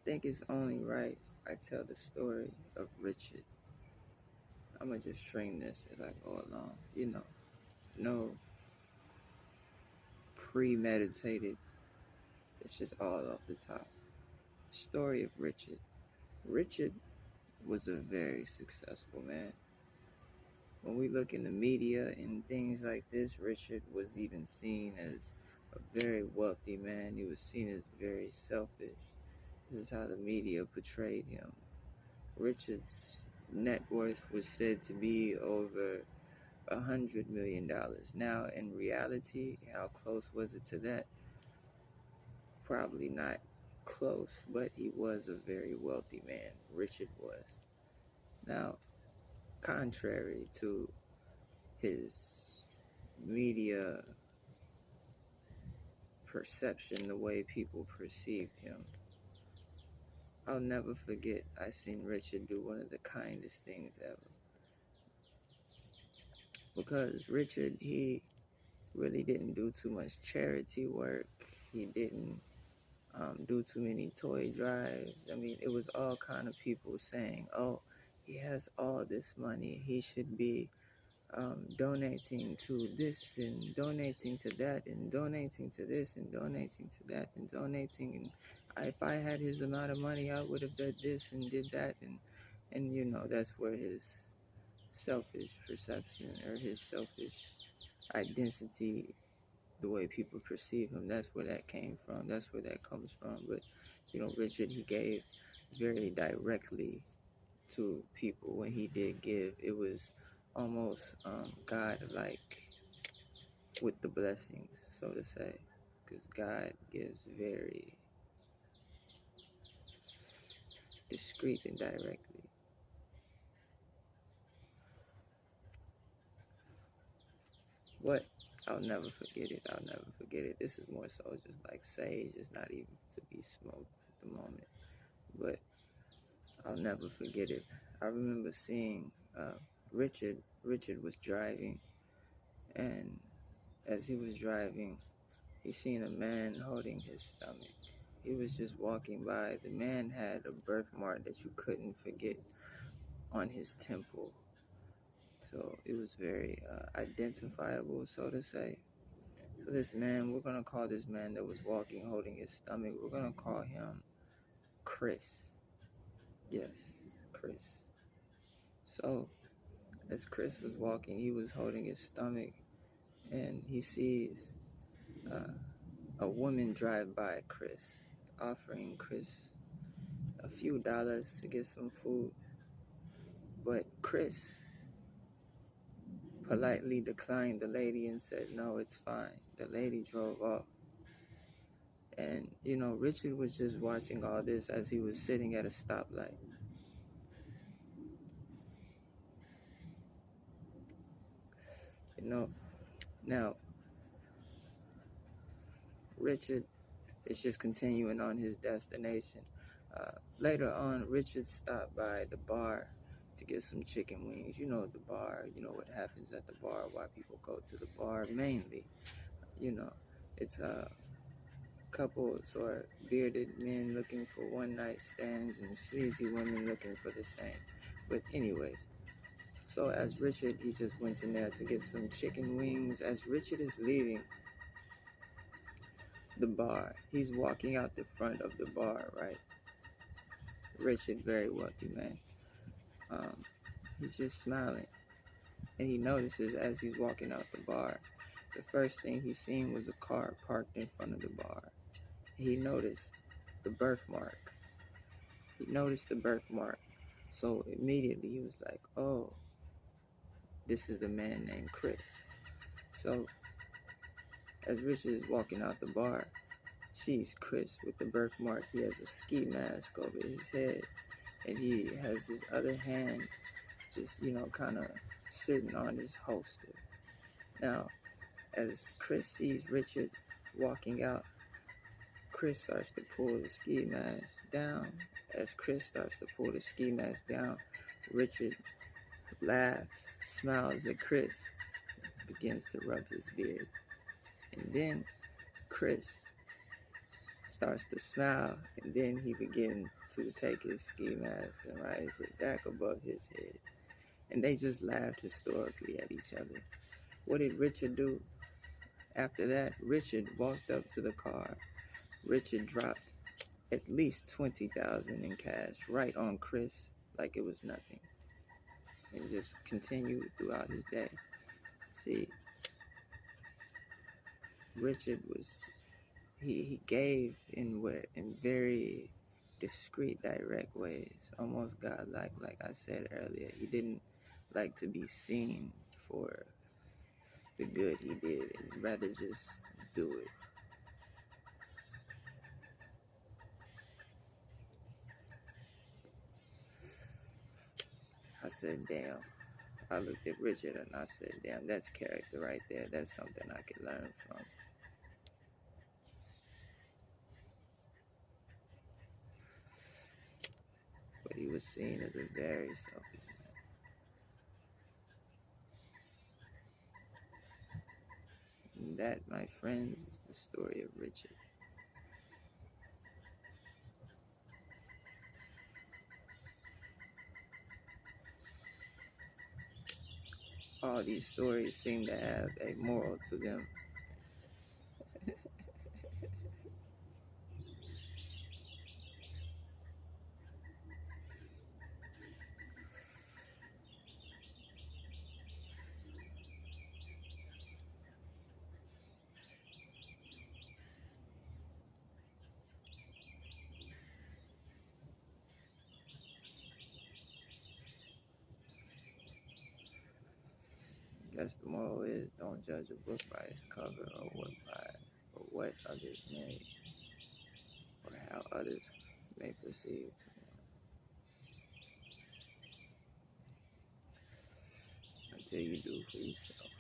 think it's only right I tell the story of Richard. I'm gonna just string this as I go along. No premeditated. It's just all off the top. Story of Richard. Richard was a very successful man. When we look in the media and things like this, Richard was even seen as a very wealthy man. He was seen as very selfish. This is how the media portrayed him. Richard's net worth was said to be over $100 million. Now, in reality, how close was it to that? Probably not close, but he was a very wealthy man. Richard was. Now, contrary to his media perception, the way people perceived him, I'll never forget I seen Richard do one of the kindest things ever. Because Richard, he really didn't do too much charity work. He didn't do too many toy drives. I mean, it was all kind of people saying, "Oh, he has all this money. He should be donating to this and donating to that and donating to this and donating to that and donating. And if I had his amount of money, I would have done this and did that." And that's where his selfish perception or his selfish identity, the way people perceive him, that's where that came from. That's where that comes from. But Richard, he gave very directly to people. When he did give, it was almost God-like with the blessings, so to say, because God gives very discreet and directly. But I'll never forget it. I'll never forget it. This is more so just like sage. It's not even to be smoked at the moment. But I'll never forget it. I remember seeing Richard. Richard was driving, and as he was driving, he seen a man holding his stomach. He was just walking by. The man had a birthmark that you couldn't forget on his temple. So it was very identifiable, so to say. So this man, we're going to call this man that was walking holding his stomach, we're going to call him Chris. Yes, Chris. So as Chris was walking, he was holding his stomach, and he sees a woman drive by Chris, offering Chris a few dollars to get some food. But Chris politely declined the lady and said, "No, it's fine." The lady drove off. And, Richard was just watching all this as he was sitting at a stoplight. Now, Richard is just continuing on his destination. Later on, Richard stopped by the bar to get some chicken wings. The bar, what happens at the bar, why people go to the bar mainly. It's couples or bearded men looking for one night stands and sleazy women looking for the same. But anyways, so as Richard, he just went in there to get some chicken wings. As Richard is leaving the bar, he's walking out the front of the bar, right? Richard, very wealthy man. He's just smiling, and he notices as he's walking out the bar, the first thing he seen was a car parked in front of the bar. He noticed the birthmark. So immediately he was like, "Oh, this is the man named Chris." So as Richard is walking out the bar, sees Chris with the birthmark. He has a ski mask over his head, and he has his other hand just, kind of sitting on his holster. Now, as Chris sees Richard walking out, Chris starts to pull the ski mask down. As Chris starts to pull the ski mask down, Richard laughs, smiles at Chris, begins to rub his beard. And then Chris starts to smile, and then he begins to take his ski mask and rise it back above his head. And they just laughed historically at each other. What did Richard do? After that, Richard walked up to the car. Richard dropped at least $20,000 in cash right on Chris like it was nothing, and just continued throughout his day. See, Richard he gave in very discreet, direct ways, almost godlike, like I said earlier. He didn't like to be seen for the good he did, and rather just do it. I said, damn. I looked at Richard and I said, damn, that's character right there. That's something I could learn from. But he was seen as a very selfish man. And that, my friends, is the story of Richard. All these stories seem to have a moral to them. I guess the moral is, don't judge a book by its cover, or what others may, or how others may perceive someone, until you do for yourself.